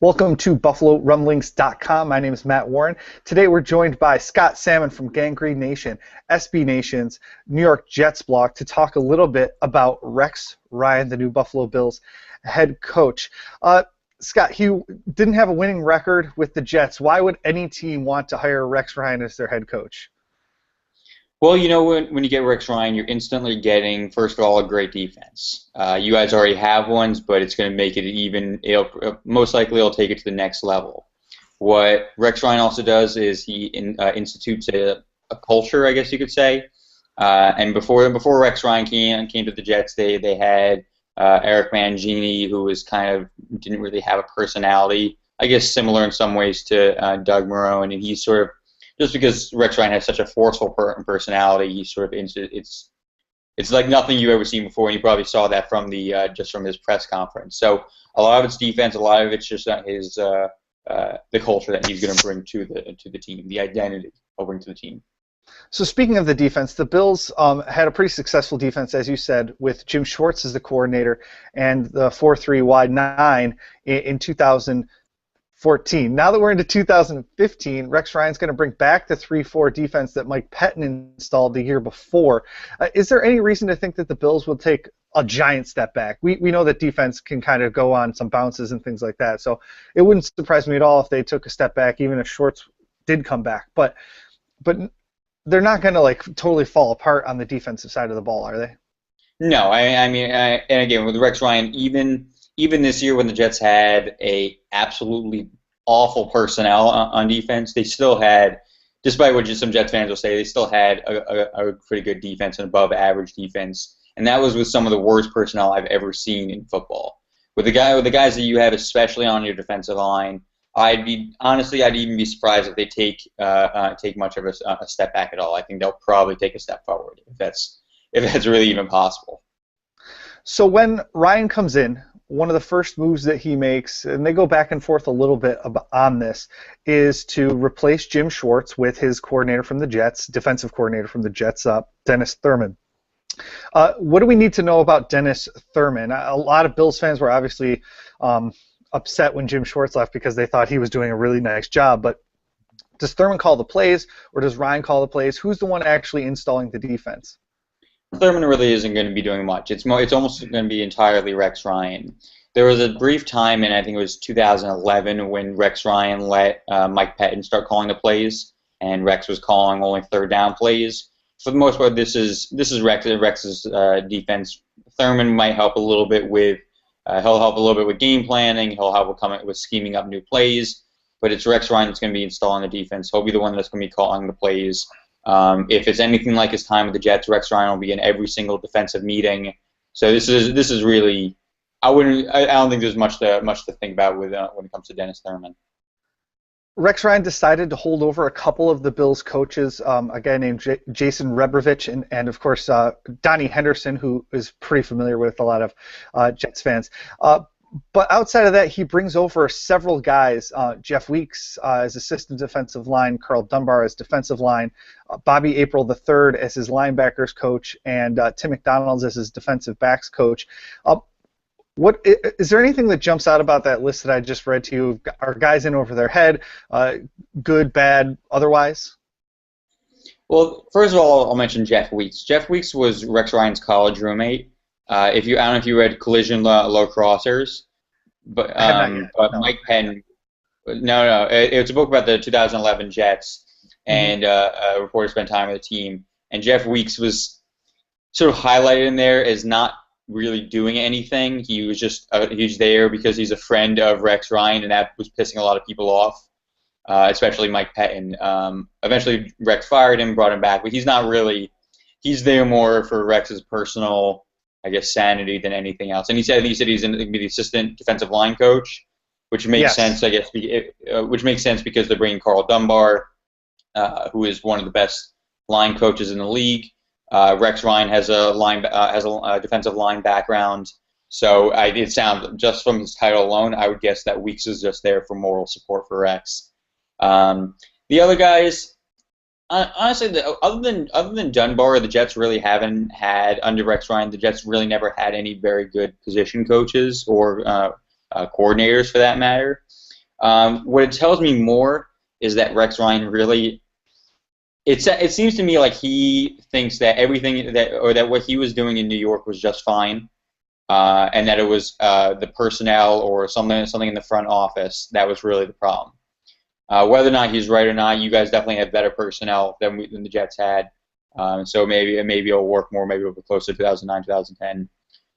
Welcome to BuffaloRumblings.com. My name is Matt Warren. Today we're joined by Scott Salmon from Gangrene Nation, SB Nation's New York Jets blog, to talk a little bit about Rex Ryan, the new Buffalo Bills head coach. Scott, he didn't have a winning record with the Jets. Why would any team want to hire Rex Ryan as their head coach? Well, you know, when you get Rex Ryan, you're instantly getting, first of all, a great defense. You guys already have ones, but it's going to make it even, most likely it'll take it to the next level. What Rex Ryan also does is he institutes a culture, I guess you could say. And before Rex Ryan came to the Jets, they had Eric Mangini, who was didn't really have a personality, I guess similar in some ways to Doug Marrone, and he's sort of, just because Rex Ryan has such a forceful personality, he's sort of it's like nothing you've ever seen before, and you probably saw that from just from his press conference. So a lot of it's defense, a lot of it's just the culture that he's going to bring to the team, the identity he'll bring to the team. So speaking of the defense, the Bills had a pretty successful defense, as you said, with Jim Schwartz as the coordinator and the 4-3 wide 9 in 2014. Now that we're into 2015, Rex Ryan's going to bring back the 3-4 defense that Mike Pettin installed the year before. Is there any reason to think that the Bills will take a giant step back? We know that defense can kind of go on some bounces and things like that, so it wouldn't surprise me at all if they took a step back, even if Schwartz did come back. But they're not going to totally fall apart on the defensive side of the ball, are they? No, and again with Rex Ryan, even this year when the Jets had a absolutely awful personnel on defense, they still had, despite what some Jets fans will say, they still had a pretty good defense, an above average defense, and that was with some of the worst personnel I've ever seen in football. With the guys that you have, especially on your defensive line, I'd even be surprised if they take much of a step back at all. I think they'll probably take a step forward if that's really even possible. So when Ryan comes in, one of the first moves that he makes, and they go back and forth a little bit on this, is to replace Jim Schwartz with his coordinator from the Jets, defensive coordinator from the Jets, Dennis Thurman. What do we need to know about Dennis Thurman? A lot of Bills fans were obviously upset when Jim Schwartz left because they thought he was doing a really nice job, but does Thurman call the plays, or does Ryan call the plays? Who's the one actually installing the defense? Thurman really isn't going to be doing much. It's almost going to be entirely Rex Ryan. There was a brief time in, I think it was 2011, when Rex Ryan let Mike Pettin start calling the plays, and Rex was calling only third down plays. For the most part, this is Rex's defense. Thurman might help a little bit with game planning. He'll help with scheming up new plays, but it's Rex Ryan that's going to be installing the defense. He'll be the one that's going to be calling the plays. If it's anything like his time with the Jets, Rex Ryan will be in every single defensive meeting. So this is really, I don't think there's much to think about when it comes to Dennis Thurman. Rex Ryan decided to hold over a couple of the Bills coaches, a guy named Jason Rebrovich and of course Donnie Henderson, who is pretty familiar with a lot of Jets fans. But outside of that, he brings over several guys, Jeff Weeks as assistant defensive line, Carl Dunbar as defensive line, Bobby April III as his linebackers coach, and Tim McDonald as his defensive backs coach. What is there anything that jumps out about that list that I just read to you? Are guys in over their head, good, bad, otherwise? Well, first of all, I'll mention Jeff Weeks. Jeff Weeks was Rex Ryan's college roommate. I don't know if you read Collision Low Crossers, but No. Mike Penn. No, it's a book about the 2011 Jets, and a reporter spent time with the team. And Jeff Weeks was sort of highlighted in there as not really doing anything. He was just he's there because he's a friend of Rex Ryan, and that was pissing a lot of people off, especially Mike Pettin. Eventually, Rex fired him, brought him back, but he's not really. He's there more for Rex's personal, I guess, sanity than anything else. And he said he's going to be the assistant defensive line coach, which makes sense, I guess. Which makes sense because they're bringing Carl Dunbar, who is one of the best line coaches in the league. Rex Ryan has a defensive line background, so it sounds, just from his title alone, I would guess that Weeks is just there for moral support for Rex. The other guys, honestly, other than Dunbar, the Jets really haven't had, under Rex Ryan, the Jets really never had any very good position coaches or coordinators for that matter. What it tells me more is that Rex Ryan really. It seems to me like he thinks that everything that what he was doing in New York was just fine, and that it was the personnel or something in the front office that was really the problem. Whether or not he's right or not, you guys definitely have better personnel than the Jets had. So maybe it'll work more. Maybe it'll be closer to 2009, 2010.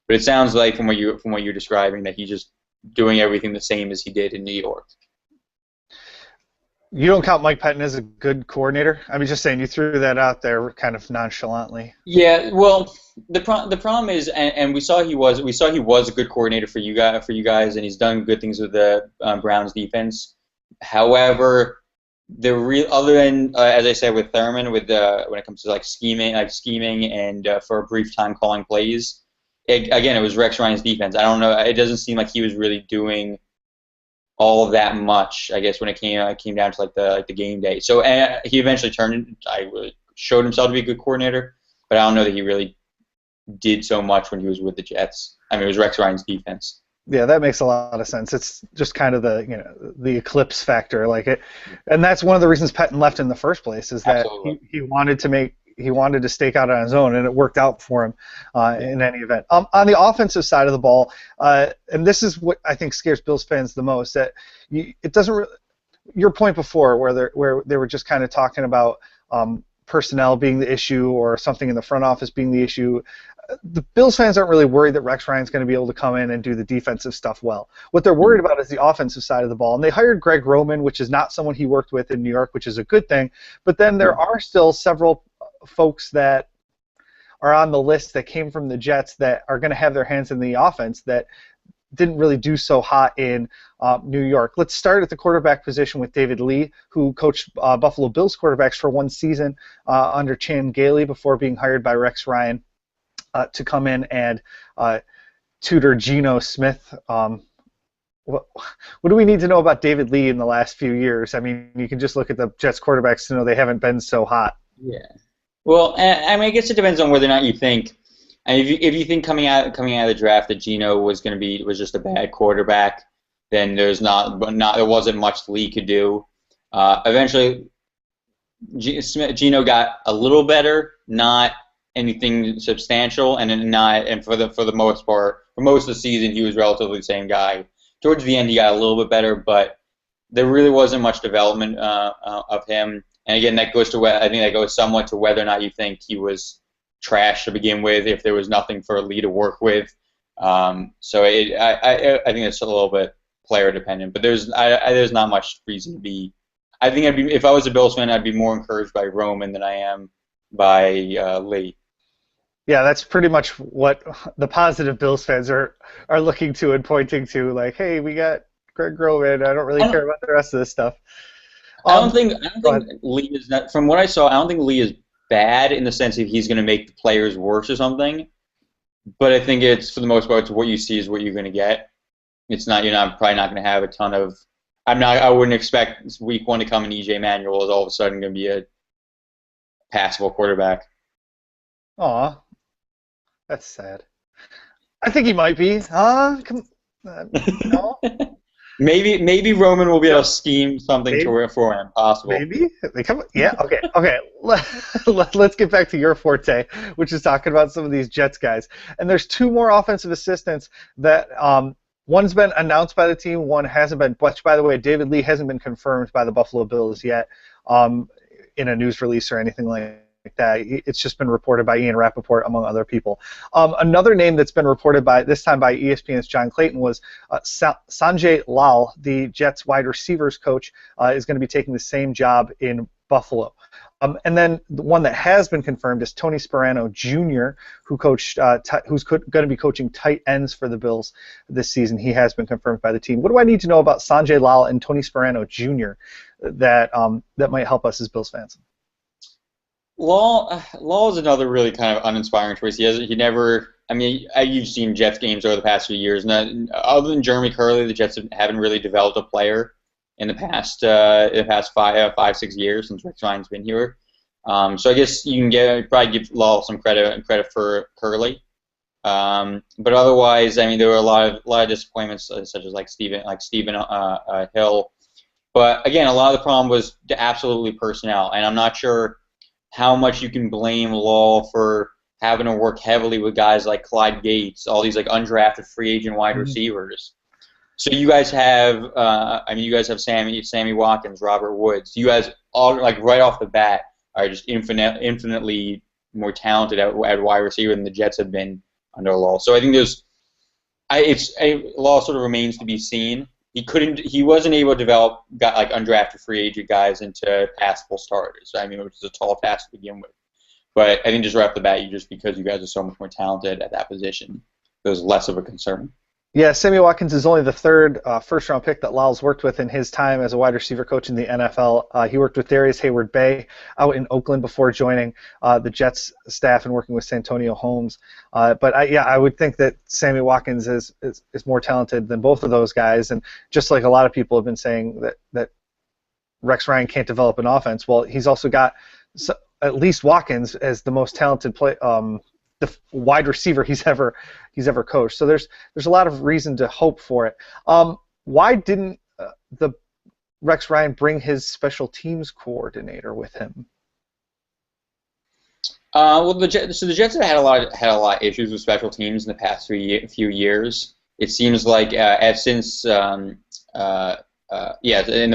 But it sounds like from what you're describing that he's just doing everything the same as he did in New York. You don't count Mike Pettin as a good coordinator? I mean, just saying, you threw that out there kind of nonchalantly. Yeah, well, the problem is, and we saw he was a good coordinator for you guys, and he's done good things with the Browns defense. However, other than as I said with Thurman, when it comes to scheming and for a brief time calling plays, again it was Rex Ryan's defense. I don't know. It doesn't seem like he was really doing all of that much, I guess, when it came down to the game day. So he eventually showed himself to be a good coordinator, but I don't know that he really did so much when he was with the Jets. I mean, it was Rex Ryan's defense. Yeah, that makes a lot of sense. It's just kind of the eclipse factor, and that's one of the reasons Pettin left in the first place is that he wanted to stake out on his own, and it worked out for him in any event. On the offensive side of the ball, and this is what I think scares Bills fans the most, that it doesn't. Your point before, where they were just kind of talking about personnel being the issue or something in the front office being the issue. The Bills fans aren't really worried that Rex Ryan's going to be able to come in and do the defensive stuff well. What they're worried about is the offensive side of the ball. And they hired Greg Roman, which is not someone he worked with in New York, which is a good thing. But then there are still several folks that are on the list that came from the Jets that are going to have their hands in the offense that didn't really do so hot in New York. Let's start at the quarterback position with David Lee, who coached Buffalo Bills quarterbacks for one season under Chan Gailey before being hired by Rex Ryan to come in and tutor Geno Smith. What do we need to know about David Lee in the last few years? I mean, you can just look at the Jets quarterbacks to know they haven't been so hot. Yeah. Well, I mean, I guess it depends on whether or not you think. And if you think coming out of the draft that Geno was just a bad quarterback, then there wasn't much Lee could do. Eventually, Geno got a little better, not anything substantial, and for the most part, for most of the season, he was relatively the same guy. Towards the end, he got a little bit better, but there really wasn't much development of him. And again, I think that goes somewhat to whether or not you think he was trash to begin with, if there was nothing for Lee to work with. So I think it's a little bit player dependent, but there's not much reason to be. I think if I was a Bills fan, I'd be more encouraged by Roman than I am by Lee. Yeah, that's pretty much what the positive Bills fans are looking to and pointing to. Like, hey, we got Greg Roman. I don't really care about the rest of this stuff. I don't think Lee is not. From what I saw, I don't think Lee is bad in the sense that he's going to make the players worse or something. But I think it's, for the most part, what you see is what you're going to get. It's not. You're probably not going to have a ton of. I wouldn't expect week one to come and E.J. Manuel is all of a sudden going to be a passable quarterback. Aw, that's sad. I think he might be. No. Maybe Roman will be able to scheme something for him. Possible. Maybe they come. Yeah. Okay. Let's get back to your forte, which is talking about some of these Jets guys. And there's two more offensive assistants that one's been announced by the team, one hasn't been. Which, by the way, David Lee hasn't been confirmed by the Buffalo Bills yet in a news release or anything like that. It's just been reported by Ian Rappaport, among other people. Another name that's been reported this time by ESPN's John Clayton was Sanjay Lal, the Jets wide receivers coach, is going to be taking the same job in Buffalo. And then the one that has been confirmed is Tony Sparano Jr., who's going to be coaching tight ends for the Bills this season. He has been confirmed by the team. What do I need to know about Sanjay Lal and Tony Sparano Jr. that might help us as Bills fans? Law is another really kind of uninspiring choice. He never. I mean, you've seen Jets games over the past few years. Other than Jeremy Curley, the Jets haven't really developed a player in the past 5-6 years since Rick Ryan's been here. So I guess you can probably give Law some credit for Curley. But otherwise, I mean, there were a lot of disappointments, such as Stephen Hill. But again, a lot of the problem was absolutely personnel, and I'm not sure how much you can blame Law for having to work heavily with guys like Clyde Gates, all these like undrafted free agent wide Mhm. receivers. So you guys have, you guys have Sammy Watkins, Robert Woods. You guys all like right off the bat are just infinitely more talented at wide receiver than the Jets have been under Law. So I think Law sort of remains to be seen. He wasn't able to develop like undrafted free agent guys into passable starters. I mean, which is a tall task to begin with. But I think just right off the bat, just because you guys are so much more talented at that position, there's less of a concern. Yeah, Sammy Watkins is only the third first-round pick that Lyles worked with in his time as a wide receiver coach in the NFL. He worked with Darius Hayward-Bay out in Oakland before joining the Jets staff and working with Santonio Holmes. But I would think that Sammy Watkins is more talented than both of those guys. And just like a lot of people have been saying that Rex Ryan can't develop an offense, well, he's also got at least Watkins as the most talented the wide receiver he's ever coached. So there's a lot of reason to hope for it. Why didn't the Rex Ryan bring his special teams coordinator with him? Well, the Jets have had a lot of issues with special teams in the past few years. It seems like since in the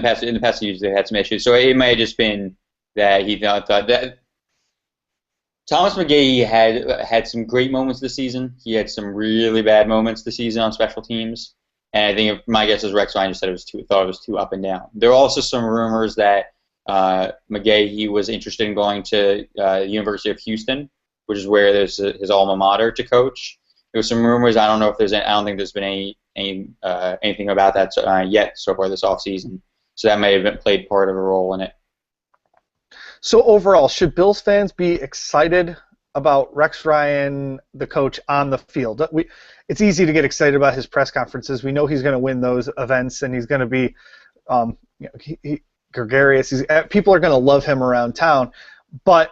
past few years they've had some issues. So it may have just been that he thought that Thomas McGahee had some great moments this season. He had some really bad moments this season on special teams. And I think my guess is Rex Ryan just thought it was too up and down. There are also some rumors that McGahee was interested in going to the University of Houston, which is where there's his alma mater, to coach. There were some rumors. I don't think there's been anything about that yet so far this offseason. So that may have played part of a role in it. So overall, should Bills fans be excited about Rex Ryan, the coach, on the field? It's easy to get excited about his press conferences. We know he's going to win those events, and he's going to be gregarious. People are going to love him around town. But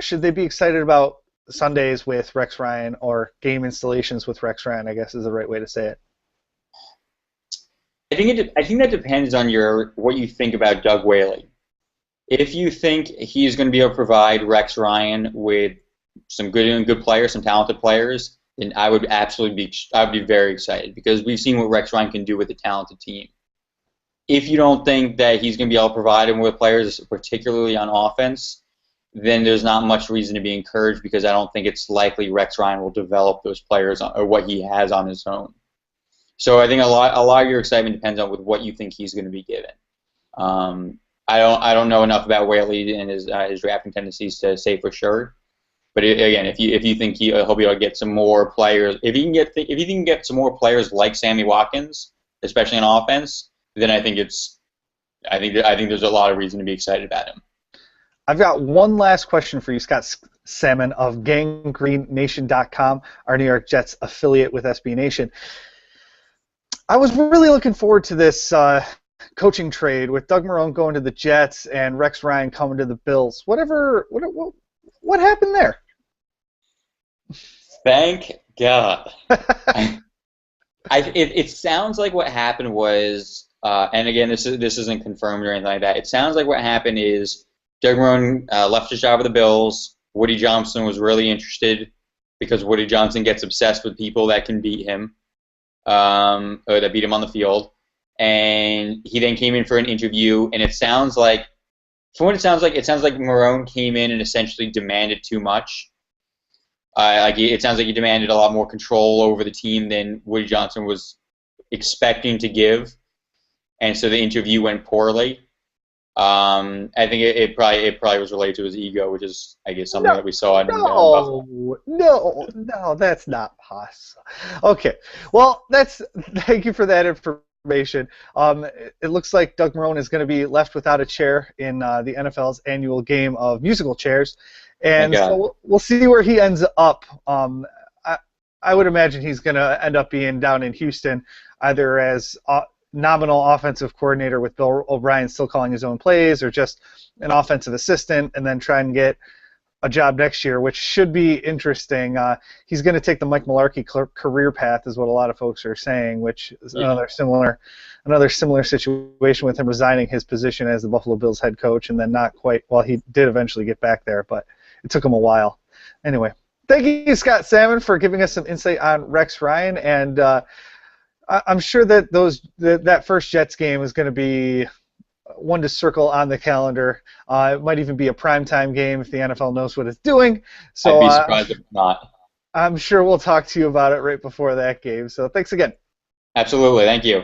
should they be excited about Sundays with Rex Ryan or game installations with Rex Ryan, I guess is the right way to say it? I think that depends on what you think about Doug Whaley. If you think he's going to be able to provide Rex Ryan with some good players, some talented players, then I would be very excited, because we've seen what Rex Ryan can do with a talented team. If you don't think that he's going to be able to provide him with players, particularly on offense, then there's not much reason to be encouraged, because I don't think it's likely Rex Ryan will develop those players or what he has on his own. So I think a lot of your excitement depends on with what you think he's going to be given. I don't know enough about Whaley and his drafting tendencies to say for sure. But again, if you think he'll be able to get some more players, if he can get some more players like Sammy Watkins, especially on offense, then I think there's a lot of reason to be excited about him. I've got one last question for you, Scott Salmon of GanggreenNation.com, our New York Jets affiliate with SB Nation. I was really looking forward to this coaching trade with Doug Marrone going to the Jets and Rex Ryan coming to the Bills. What happened there? Thank God. It sounds like what happened was, and again, this isn't confirmed or anything like that. It sounds like what happened is Doug Marrone left his job with the Bills. Woody Johnson was really interested, because Woody Johnson gets obsessed with people that can beat him, or that beat him on the field. And he then came in for an interview, and it sounds like Marrone came in and essentially demanded too much. It sounds like he demanded a lot more control over the team than Woody Johnson was expecting to give, and so the interview went poorly. I think it probably was related to his ego, which is, I guess, something that we saw in Buffalo. No, that's not possible. Okay, well, thank you for that information. It looks like Doug Marrone is going to be left without a chair in the NFL's annual game of musical chairs, and so we'll see where he ends up. I would imagine he's going to end up being down in Houston, either as nominal offensive coordinator with Bill O'Brien still calling his own plays, or just an offensive assistant, and then try and get a job next year, which should be interesting. He's going to take the Mike Mularkey career path, is what a lot of folks are saying, which is another similar situation with him resigning his position as the Buffalo Bills head coach, and then not quite. Well, he did eventually get back there, but it took him a while. Anyway, thank you, Scott Salmon, for giving us some insight on Rex Ryan, and I'm sure that that first Jets game is going to be one to circle on the calendar. It might even be a primetime game if the NFL knows what it's doing. So I'd be surprised if not. I'm sure we'll talk to you about it right before that game. So thanks again. Absolutely. Thank you.